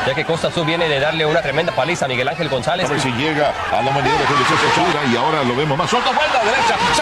ya que Costa Azul viene de darle una tremenda paliza a Miguel Ángel González. A ver si llega a la manera de Julio César Chávez, y ahora lo vemos más suelto, vuelta derecha, se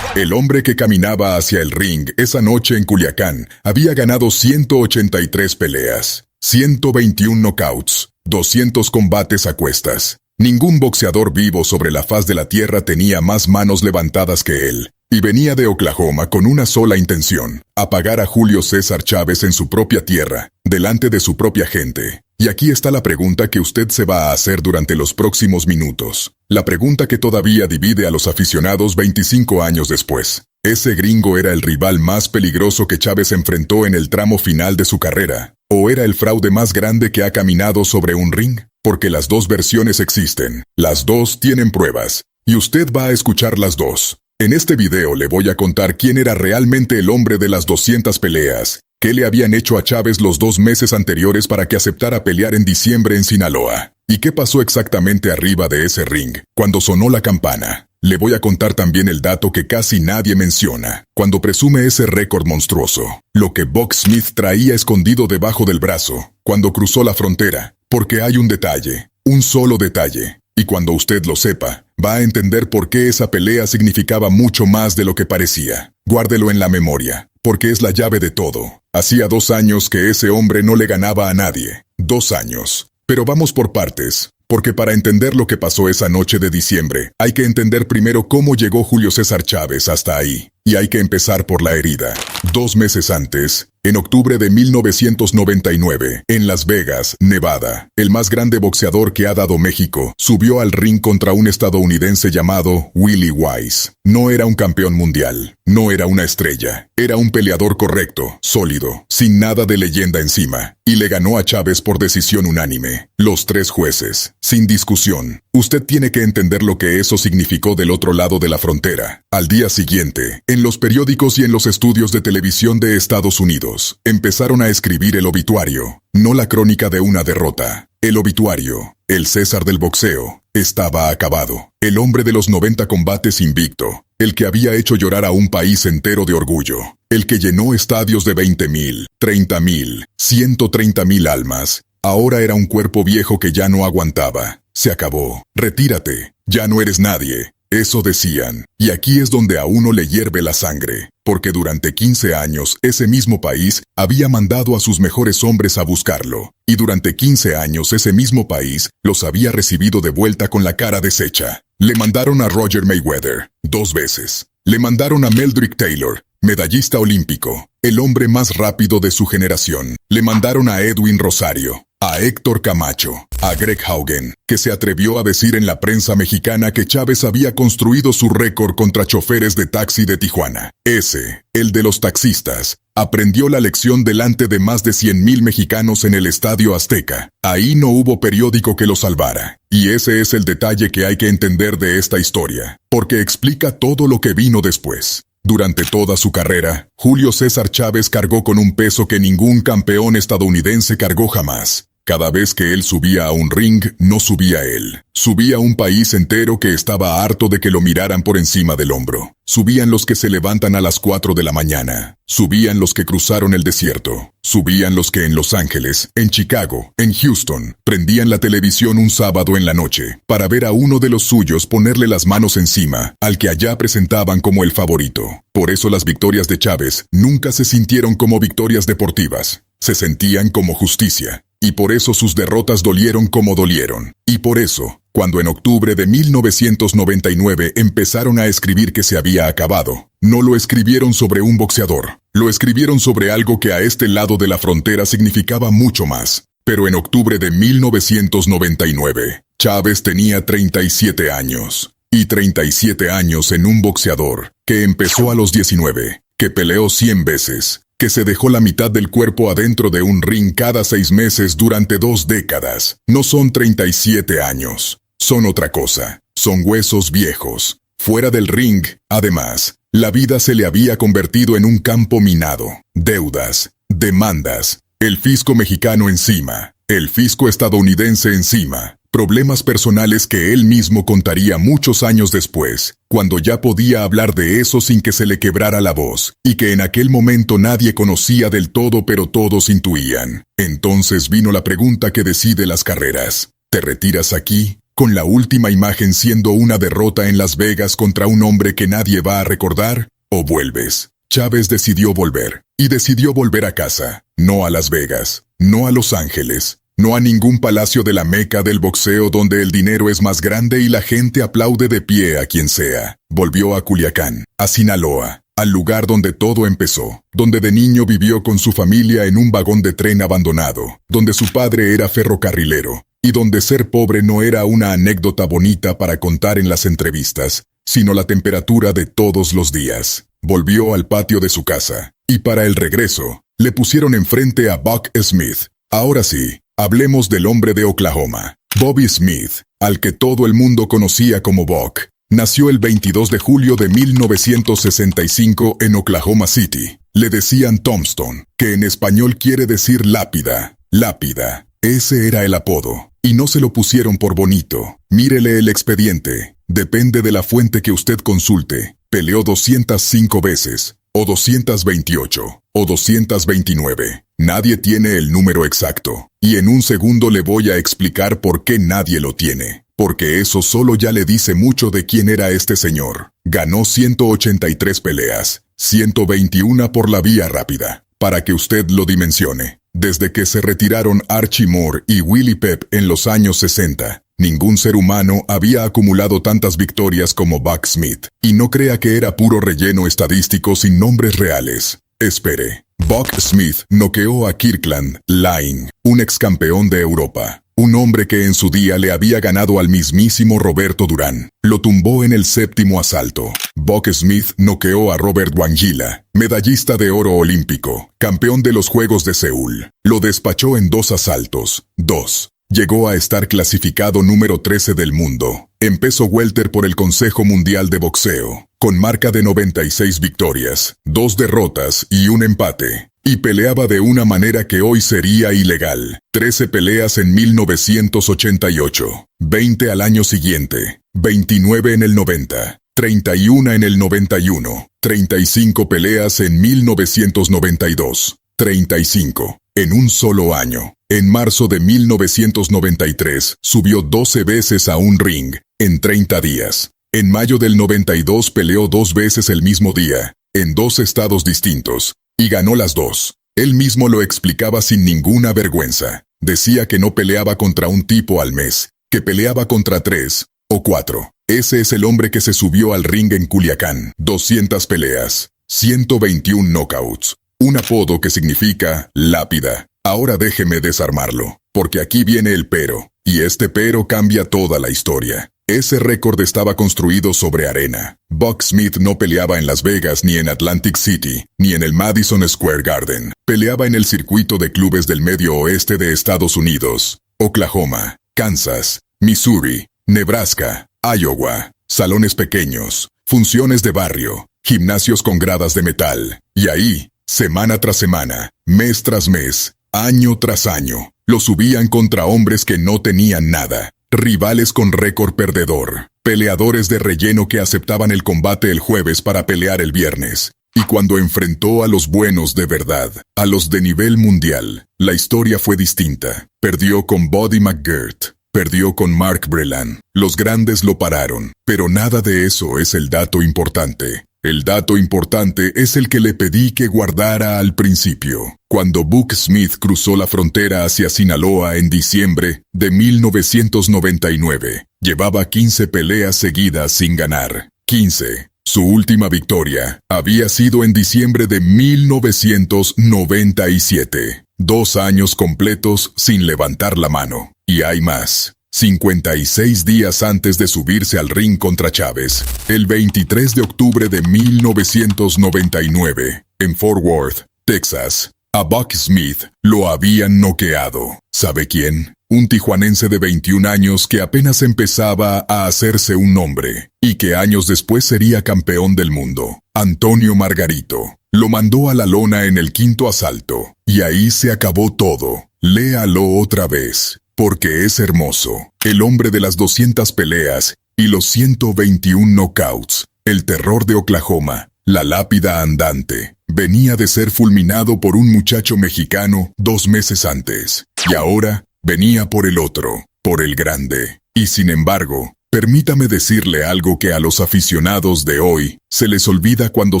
fue. El hombre que caminaba hacia el ring esa noche en Culiacán había ganado 183 peleas, 121 knockouts, 200 combates a cuestas. Ningún boxeador vivo sobre la faz de la tierra tenía más manos levantadas que él. Y venía de Oklahoma con una sola intención: apagar a Julio César Chávez en su propia tierra, delante de su propia gente. Y aquí está la pregunta que usted se va a hacer durante los próximos minutos. La pregunta que todavía divide a los aficionados 25 años después. ¿Ese gringo era el rival más peligroso que Chávez enfrentó en el tramo final de su carrera? ¿O era el fraude más grande que ha caminado sobre un ring? Porque las dos versiones existen. Las dos tienen pruebas. Y usted va a escuchar las dos. En este video le voy a contar quién era realmente el hombre de las 200 peleas, qué le habían hecho a Chávez los 2 meses anteriores para que aceptara pelear en diciembre en Sinaloa, y qué pasó exactamente arriba de ese ring, cuando sonó la campana. Le voy a contar también el dato que casi nadie menciona, cuando presume ese récord monstruoso, lo que Buck Smith traía escondido debajo del brazo, cuando cruzó la frontera, porque hay un detalle, un solo detalle. Y cuando usted lo sepa, va a entender por qué esa pelea significaba mucho más de lo que parecía. Guárdelo en la memoria, porque es la llave de todo. Hacía 2 años que ese hombre no le ganaba a nadie. 2 años. Pero vamos por partes, porque para entender lo que pasó esa noche de diciembre, hay que entender primero cómo llegó Julio César Chávez hasta ahí. Y hay que empezar por la herida. 2 meses antes, en octubre de 1999, en Las Vegas, Nevada, el más grande boxeador que ha dado México, subió al ring contra un estadounidense llamado Willie Wise. No era un campeón mundial, no era una estrella, era un peleador correcto, sólido, sin nada de leyenda encima, y le ganó a Chávez por decisión unánime. Los 3 jueces, sin discusión. Usted tiene que entender lo que eso significó del otro lado de la frontera. Al día siguiente, en los periódicos y en los estudios de televisión de Estados Unidos, empezaron a escribir el obituario, no la crónica de una derrota. El obituario, el César del boxeo, estaba acabado. El hombre de los 90 combates invicto, el que había hecho llorar a un país entero de orgullo, el que llenó estadios de 20,000, 30,000, 130,000 almas, ahora era un cuerpo viejo que ya no aguantaba. Se acabó. Retírate. Ya no eres nadie. Eso decían. Y aquí es donde a uno le hierve la sangre. Porque durante 15 años, ese mismo país había mandado a sus mejores hombres a buscarlo. Y durante 15 años, ese mismo país los había recibido de vuelta con la cara deshecha. Le mandaron a Roger Mayweather 2 veces. Le mandaron a Meldrick Taylor, medallista olímpico, el hombre más rápido de su generación. Le mandaron a Edwin Rosario, a Héctor Camacho, a Greg Haugen, que se atrevió a decir en la prensa mexicana que Chávez había construido su récord contra choferes de taxi de Tijuana. Ese, el de los taxistas, aprendió la lección delante de más de 100,000 mexicanos en el Estadio Azteca. Ahí no hubo periódico que lo salvara. Y ese es el detalle que hay que entender de esta historia, porque explica todo lo que vino después. Durante toda su carrera, Julio César Chávez cargó con un peso que ningún campeón estadounidense cargó jamás. Cada vez que él subía a un ring, no subía él. Subía un país entero que estaba harto de que lo miraran por encima del hombro. Subían los que se levantan a las 4 de la mañana. Subían los que cruzaron el desierto. Subían los que en Los Ángeles, en Chicago, en Houston, prendían la televisión un sábado en la noche para ver a uno de los suyos ponerle las manos encima, al que allá presentaban como el favorito. Por eso las victorias de Chávez nunca se sintieron como victorias deportivas. Se sentían como justicia. Y por eso sus derrotas dolieron como dolieron. Y por eso, cuando en octubre de 1999 empezaron a escribir que se había acabado, no lo escribieron sobre un boxeador. Lo escribieron sobre algo que a este lado de la frontera significaba mucho más. Pero en octubre de 1999, Chávez tenía 37 años. Y 37 años en un boxeador, que empezó a los 19, que peleó 100 veces, que se dejó la mitad del cuerpo adentro de un ring cada 6 meses durante 2 décadas. No son 37 años. Son otra cosa. Son huesos viejos. Fuera del ring, además, la vida se le había convertido en un campo minado. Deudas, demandas, el fisco mexicano encima, el fisco estadounidense encima, Problemas personales que él mismo contaría muchos años después, cuando ya podía hablar de eso sin que se le quebrara la voz, y que en aquel momento nadie conocía del todo pero todos intuían. Entonces vino la pregunta que decide las carreras. ¿Te retiras aquí, con la última imagen siendo una derrota en Las Vegas contra un hombre que nadie va a recordar? ¿O vuelves? Chávez decidió volver, y decidió volver a casa, no a Las Vegas, no a Los Ángeles, no a ningún palacio de la meca del boxeo donde el dinero es más grande y la gente aplaude de pie a quien sea. Volvió a Culiacán, a Sinaloa, al lugar donde todo empezó, donde de niño vivió con su familia en un vagón de tren abandonado, donde su padre era ferrocarrilero, y donde ser pobre no era una anécdota bonita para contar en las entrevistas, sino la temperatura de todos los días. Volvió al patio de su casa, y para el regreso, le pusieron enfrente a Buck Smith. Ahora sí, hablemos del hombre de Oklahoma. Bobby Smith, al que todo el mundo conocía como Buck, nació el 22 de julio de 1965 en Oklahoma City. Le decían Tombstone, que en español quiere decir lápida. Lápida. Ese era el apodo. Y no se lo pusieron por bonito. Mírele el expediente. Depende de la fuente que usted consulte. Peleó 205 veces, o 228, o 229. Nadie tiene el número exacto. Y en un segundo le voy a explicar por qué nadie lo tiene. Porque eso solo ya le dice mucho de quién era este señor. Ganó 183 peleas, 121 por la vía rápida. Para que usted lo dimensione. Desde que se retiraron Archie Moore y Willie Pep en los años 60, ningún ser humano había acumulado tantas victorias como Buck Smith. Y no crea que era puro relleno estadístico sin nombres reales. Espere. Buck Smith noqueó a Kirkland Laing, un ex campeón de Europa. Un hombre que en su día le había ganado al mismísimo Roberto Durán. Lo tumbó en el 7º asalto. Buck Smith noqueó a Robert Wangila, medallista de oro olímpico, campeón de los Juegos de Seúl. Lo despachó en 2 asaltos. 2. Llegó a estar clasificado número 13 del mundo, en peso welter por el Consejo Mundial de Boxeo, con marca de 96 victorias, 2 derrotas y un empate. Y peleaba de una manera que hoy sería ilegal. 13 peleas en 1988, 20 al año siguiente, 29 en el 90, 31 en el 91, 35 peleas en 1992, 35 en un solo año. En marzo de 1993 subió 12 veces a un ring, en 30 días. En mayo del 92 peleó 2 veces el mismo día, en 2 estados distintos. Y ganó las 2. Él mismo lo explicaba sin ninguna vergüenza. Decía que no peleaba contra un tipo al mes, que peleaba contra 3 o 4. Ese es el hombre que se subió al ring en Culiacán. 200 peleas, 121 knockouts. Un apodo que significa lápida. Ahora déjeme desarmarlo, porque aquí viene el pero. Y este pero cambia toda la historia. Ese récord estaba construido sobre arena. Buck Smith no peleaba en Las Vegas ni en Atlantic City, ni en el Madison Square Garden. Peleaba en el circuito de clubes del medio oeste de Estados Unidos. Oklahoma, Kansas, Missouri, Nebraska, Iowa. Salones pequeños, funciones de barrio, gimnasios con gradas de metal. Y ahí, semana tras semana, mes tras mes, año tras año, lo subían contra hombres que no tenían nada. Rivales con récord perdedor, peleadores de relleno que aceptaban el combate el jueves para pelear el viernes. Y cuando enfrentó a los buenos de verdad, a los de nivel mundial, la historia fue distinta. Perdió con Buddy McGirt, perdió con Mark Breland. Los grandes lo pararon, pero nada de eso es el dato importante. El dato importante es el que le pedí que guardara al principio. Cuando Buck Smith cruzó la frontera hacia Sinaloa en diciembre de 1999, llevaba 15 peleas seguidas sin ganar. 15. Su última victoria había sido en diciembre de 1997. 2 años completos sin levantar la mano. Y hay más. 56 días antes de subirse al ring contra Chávez, el 23 de octubre de 1999, en Fort Worth, Texas, a Buck Smith lo habían noqueado. ¿Sabe quién? Un tijuanense de 21 años que apenas empezaba a hacerse un nombre, y que años después sería campeón del mundo. Antonio Margarito. Lo mandó a la lona en el 5º asalto, y ahí se acabó todo. Léalo otra vez. porque es hermoso. El hombre de las 200 peleas y los 121 knockouts. El terror de Oklahoma, la lápida andante. Venía de ser fulminado por un muchacho mexicano 2 meses antes. Y ahora venía por el otro, por el grande. Y sin embargo, permítame decirle algo que a los aficionados de hoy se les olvida cuando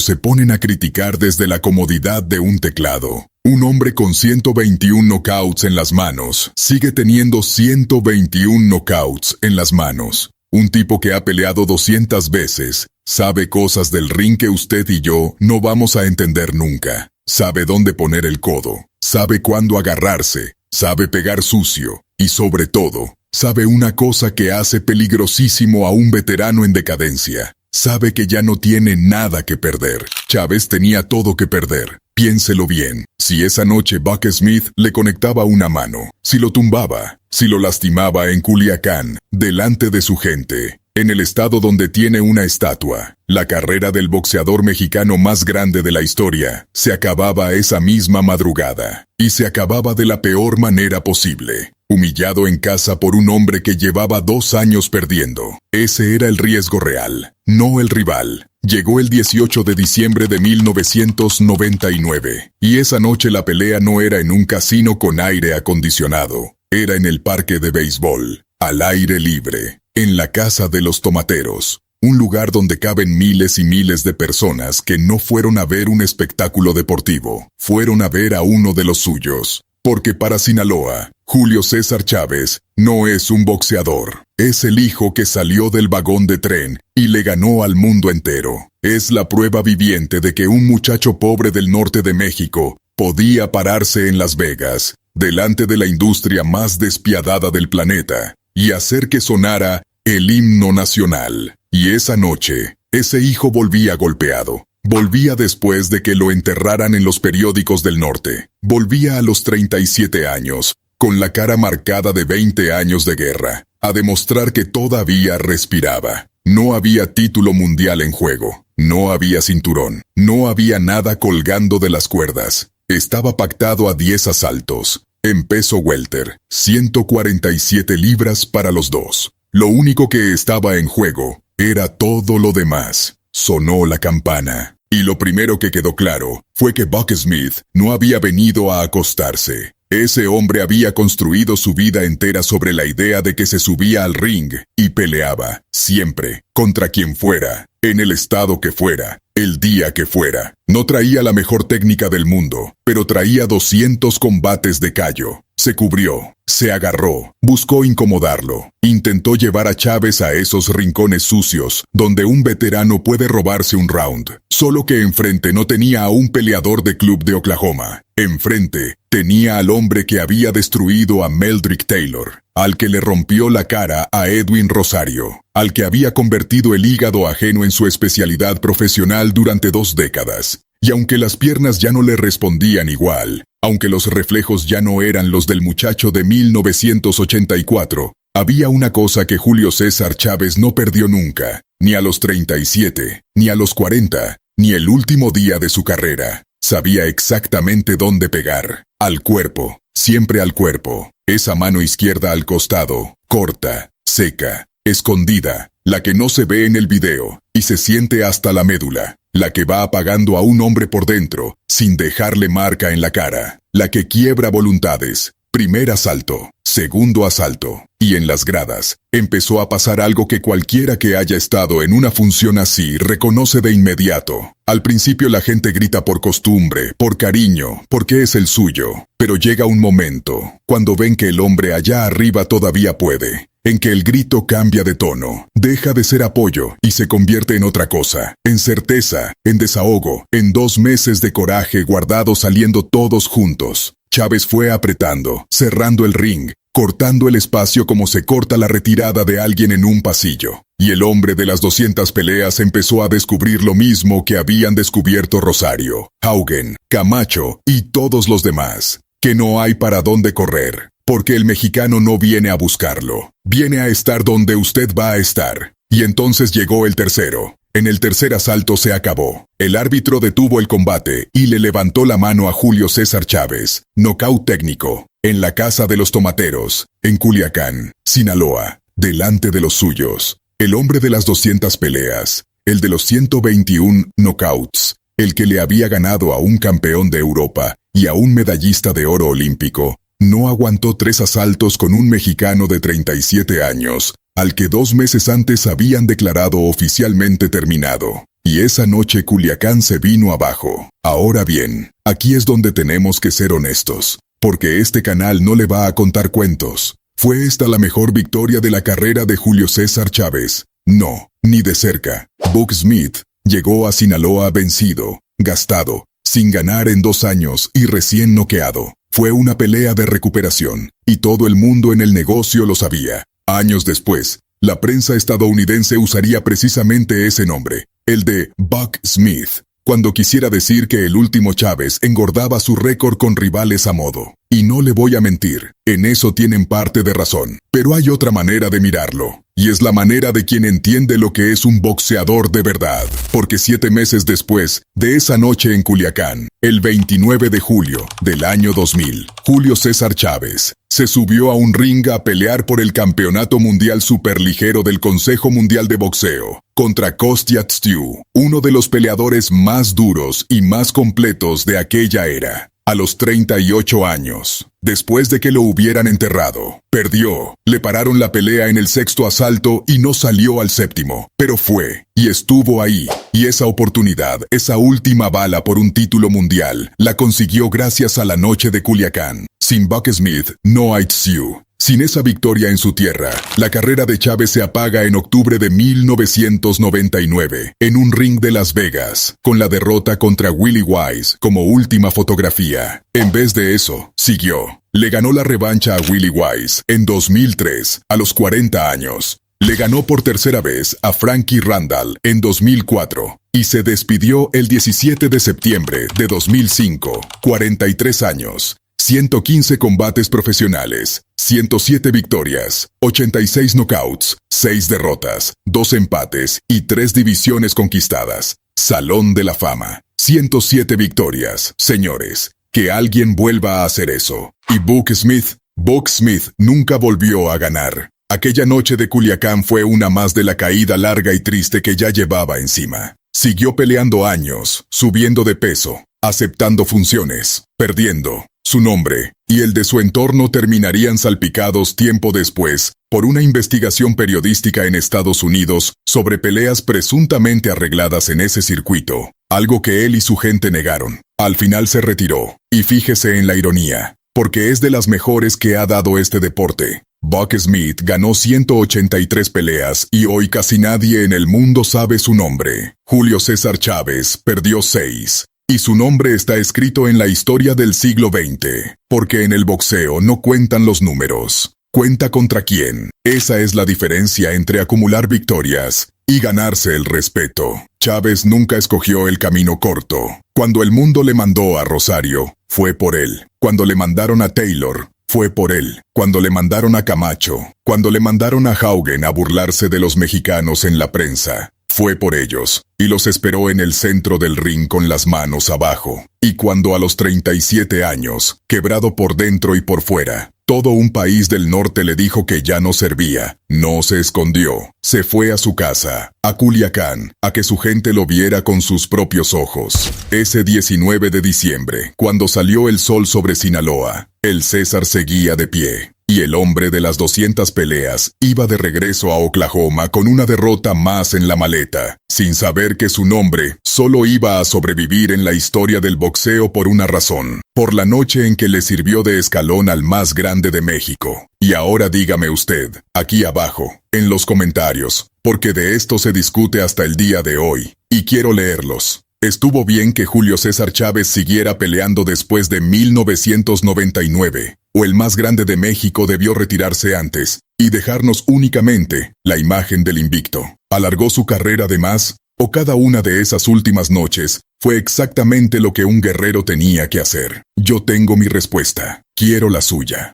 se ponen a criticar desde la comodidad de un teclado. Un hombre con 121 knockouts en las manos sigue teniendo 121 knockouts en las manos. Un tipo que ha peleado 200 veces sabe cosas del ring que usted y yo no vamos a entender nunca. Sabe dónde poner el codo, sabe cuándo agarrarse, sabe pegar sucio y sobre todo, sabe una cosa que hace peligrosísimo a un veterano en decadencia. Sabe que ya no tiene nada que perder. Chávez tenía todo que perder. Piénselo bien. Si esa noche Buck Smith le conectaba una mano, si lo tumbaba, si lo lastimaba en Culiacán, delante de su gente, en el estado donde tiene una estatua, la carrera del boxeador mexicano más grande de la historia se acababa esa misma madrugada. Y se acababa de la peor manera posible. Humillado en casa por un hombre que llevaba 2 años perdiendo. Ese era el riesgo real, no el rival. Llegó el 18 de diciembre de 1999, y esa noche la pelea no era en un casino con aire acondicionado. Era en el parque de béisbol, al aire libre, en la casa de los tomateros. Un lugar donde caben miles y miles de personas que no fueron a ver un espectáculo deportivo, fueron a ver a uno de los suyos. Porque para Sinaloa, Julio César Chávez no es un boxeador. Es el hijo que salió del vagón de tren y le ganó al mundo entero. Es la prueba viviente de que un muchacho pobre del norte de México podía pararse en Las Vegas, delante de la industria más despiadada del planeta, y hacer que sonara el himno nacional. Y esa noche, ese hijo volvía golpeado. Volvía después de que lo enterraran en los periódicos del norte. Volvía a los 37 años, con la cara marcada de 20 años de guerra, a demostrar que todavía respiraba. No había título mundial en juego, no había cinturón, no había nada colgando de las cuerdas. Estaba pactado a 10 asaltos, en peso welter, 147 libras para los dos. Lo único que estaba en juego era todo lo demás. Sonó la campana. Y lo primero que quedó claro fue que Buck Smith no había venido a acostarse. Ese hombre había construido su vida entera sobre la idea de que se subía al ring y peleaba, siempre, contra quien fuera, en el estado que fuera, el día que fuera. No traía la mejor técnica del mundo, pero traía 200 combates de callo. Se cubrió, se agarró, buscó incomodarlo. Intentó llevar a Chávez a esos rincones sucios, donde un veterano puede robarse un round. Solo que enfrente no tenía a un peleador de club de Oklahoma. Enfrente tenía al hombre que había destruido a Meldrick Taylor, al que le rompió la cara a Edwin Rosario, al que había convertido el hígado ajeno en su especialidad profesional durante 2 décadas. Y aunque las piernas ya no le respondían igual, aunque los reflejos ya no eran los del muchacho de 1984, había una cosa que Julio César Chávez no perdió nunca, ni a los 37, ni a los 40, ni el último día de su carrera. Sabía exactamente dónde pegar. Al cuerpo, siempre al cuerpo. Esa mano izquierda al costado, corta, seca, escondida, la que no se ve en el video, y se siente hasta la médula. La que va apagando a un hombre por dentro, sin dejarle marca en la cara. La que quiebra voluntades. Primer asalto, segundo asalto. Y en las gradas, empezó a pasar algo que cualquiera que haya estado en una función así reconoce de inmediato. Al principio la gente grita por costumbre, por cariño, porque es el suyo. Pero llega un momento, cuando ven que el hombre allá arriba todavía puede, en que el grito cambia de tono, deja de ser apoyo y se convierte en otra cosa, en certeza, en desahogo, en 2 meses de coraje guardados saliendo todos juntos. Chávez fue apretando, cerrando el ring, cortando el espacio como se corta la retirada de alguien en un pasillo. Y el hombre de las 200 peleas empezó a descubrir lo mismo que habían descubierto Rosario, Haugen, Camacho y todos los demás, que no hay para dónde correr. Porque el mexicano no viene a buscarlo, viene a estar donde usted va a estar. Y entonces llegó el tercero. En el tercer asalto se acabó. El árbitro detuvo el combate y le levantó la mano a Julio César Chávez. Nocaut técnico. en la casa de los tomateros, en Culiacán, Sinaloa, delante de los suyos, el hombre de las 200 peleas, el de los 121 knockouts, el que le había ganado a un campeón de Europa y a un medallista de oro olímpico, no aguantó 3 asaltos con un mexicano de 37 años, al que 2 meses antes habían declarado oficialmente terminado. Y esa noche Culiacán se vino abajo. Ahora bien, aquí es donde tenemos que ser honestos, porque este canal no le va a contar cuentos. ¿Fue esta la mejor victoria de la carrera de Julio César Chávez? No, ni de cerca. Buck Smith llegó a Sinaloa vencido, gastado, sin ganar en 2 años y recién noqueado. Fue una pelea de recuperación, y todo el mundo en el negocio lo sabía. Años después, la prensa estadounidense usaría precisamente ese nombre, el de Buck Smith, cuando quisiera decir que el último Chávez engordaba su récord con rivales a modo. Y no le voy a mentir, en eso tienen parte de razón, pero hay otra manera de mirarlo, y es la manera de quien entiende lo que es un boxeador de verdad, porque 7 meses después de esa noche en Culiacán, el 29 de julio del año 2000, Julio César Chávez se subió a un ring a pelear por el campeonato mundial superligero del Consejo Mundial de Boxeo, contra Kostya Tszyu, uno de los peleadores más duros y más completos de aquella era. A los 38 años, después de que lo hubieran enterrado, perdió, le pararon la pelea en el 6º asalto y no salió al 7º, pero fue, y estuvo ahí, y esa oportunidad, esa última bala por un título mundial, la consiguió gracias a la noche de Culiacán. Sin Buck Smith, no hay Tszyu. Sin esa victoria en su tierra, la carrera de Chávez se apaga en octubre de 1999, en un ring de Las Vegas, con la derrota contra Willie Wise como última fotografía. En vez de eso, siguió. Le ganó la revancha a Willie Wise en 2003, a los 40 años. Le ganó por tercera vez a Frankie Randall en 2004 y se despidió el 17 de septiembre de 2005, 43 años. 115 combates profesionales, 107 victorias, 86 knockouts, 6 derrotas, 2 empates y 3 divisiones conquistadas. Salón de la Fama. 107 victorias, señores. Que alguien vuelva a hacer eso. Y Buck Smith nunca volvió a ganar. Aquella noche de Culiacán fue una más de la caída larga y triste que ya llevaba encima. Siguió peleando años, subiendo de peso, aceptando funciones, perdiendo. Su nombre y el de su entorno terminarían salpicados tiempo después por una investigación periodística en Estados Unidos sobre peleas presuntamente arregladas en ese circuito, algo que él y su gente negaron. Al final se retiró, y fíjese en la ironía, porque es de las mejores que ha dado este deporte. Buck Smith ganó 183 peleas y hoy casi nadie en el mundo sabe su nombre. Julio César Chávez perdió 6. Y su nombre está escrito en la historia del siglo XX, porque en el boxeo no cuentan los números, cuenta contra quién. Esa es la diferencia entre acumular victorias y ganarse el respeto. Chávez nunca escogió el camino corto. Cuando el mundo le mandó a Rosario, fue por él. Cuando le mandaron a Taylor, fue por él. Cuando le mandaron a Camacho, cuando le mandaron a Haugen a burlarse de los mexicanos en la prensa, fue por ellos, y los esperó en el centro del ring con las manos abajo. Y cuando a los 37 años, quebrado por dentro y por fuera, todo un país del norte le dijo que ya no servía, no se escondió, se fue a su casa, a Culiacán, a que su gente lo viera con sus propios ojos. Ese 19 de diciembre, cuando salió el sol sobre Sinaloa, el César seguía de pie. Y el hombre de las 200 peleas iba de regreso a Oklahoma con una derrota más en la maleta, sin saber que su nombre solo iba a sobrevivir en la historia del boxeo por una razón, por la noche en que le sirvió de escalón al más grande de México. Y ahora dígame usted, aquí abajo, en los comentarios, porque de esto se discute hasta el día de hoy, y quiero leerlos. ¿Estuvo bien que Julio César Chávez siguiera peleando después de 1999? ¿O el más grande de México debió retirarse antes y dejarnos únicamente la imagen del invicto? ¿Alargó su carrera de más? ¿O cada una de esas últimas noches fue exactamente lo que un guerrero tenía que hacer? Yo tengo mi respuesta. Quiero la suya.